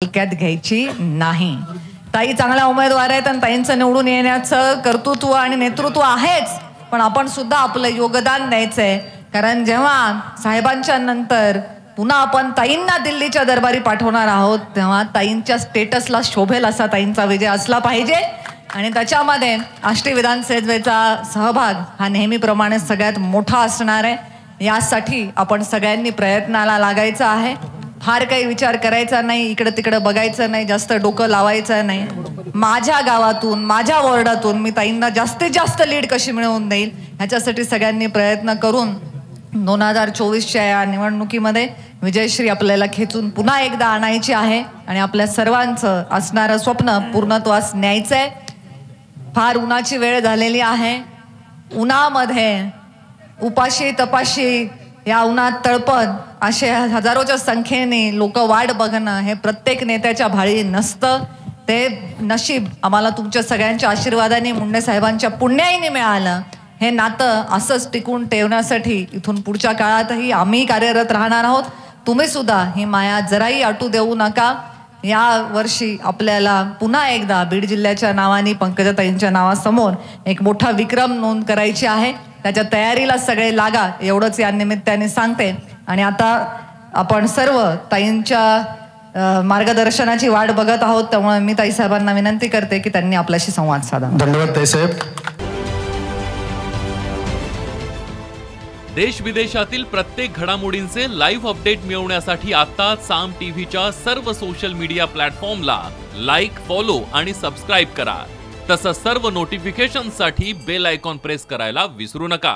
हलक्यात घ्यायची नाही। ताई चांगल्या उमेदवार आहेत आणि ताईंचं निवडून येण्याचं कर्तृत्व आणि नेतृत्व आहेच, पण आपण सुद्धा आपलं योगदान द्यायचंय। कारण जेव्हा साहेबांच्या नंतर पुन्हा आपण ताईंना दिल्लीच्या दरबारी पाठवणार आहोत, तेव्हा ताईंच्या स्टेटसला शोभेल असा ताईंचा विजय असला पाहिजे। आणि त्याच्यामध्ये आष्टी विधानसभेचा सहभाग हा नेहमीप्रमाणे सगळ्यात मोठा असणार आहे। यासाठी आपण सगळ्यांनी प्रयत्नाला लागायचं आहे। फार काही विचार करायचा नाही, इकडे तिकडे बघायचं नाही, जास्त डोकं लावायचं नाही। माझ्या गावातून माझ्या वॉर्डातून मी ताईंना जास्तीत जास्त लीड कशी मिळवून देईल ह्याच्यासाठी सगळ्यांनी प्रयत्न करून 2024च्या या निवडणुकीमध्ये विजयश्री आपल्याला खेचून पुन्हा एकदा आणायची आहे आणि आपल्या सर्वांचं असणारं स्वप्न पूर्णत्वास न्यायचंय। फार उन्हाची वेळ झालेली आहे। उन्हामध्ये उपाशी तपाशी या उन्हात तळपत असे हजारोच्या संख्येने लोक वाट बघणं हे प्रत्येक नेत्याच्या भाळी नसतं। ते नशीब आम्हाला तुमच्या सगळ्यांच्या आशीर्वादाने मुंडे साहेबांच्या पुण्याईने मिळालं। हे नातं असंच टिकून ठेवण्यासाठी इथून पुढच्या काळातही आम्ही कार्यरत राहणार आहोत। तुम्ही सुद्धा ही माया जराही अटू देऊ नका। या वर्षी आपल्याला पुन्हा एकदा बीड जिल्ह्याच्या नावाने पंकजाताईंच्या नावासमोर एक मोठा विक्रम नोंद करायची आहे। त्याच्या तयारीला सगळे लागा एवढंच या निमित्ताने सांगते। आणि आता आपण सर्व ताईंच्या मार्गदर्शनाची वाट बघत आहोत, त्यामुळे मी ताई साहेबांना विनंती करते की त्यांनी आपल्याशी संवाद साधावा। धन्यवाद ताई साहेब। देश विदेशातील प्रत्येक घडामोडींचे लाईव्ह अपडेट मिळवण्यासाठी आता साम टीव्हीच्या सर्व सोशल मीडिया प्लॅटफॉर्मला लाईक, फॉलो आणि सबस्क्राईब करा। तसंच सर्व नोटिफिकेशनसाठी बेल आयकॉन प्रेस करायला विसरू नका।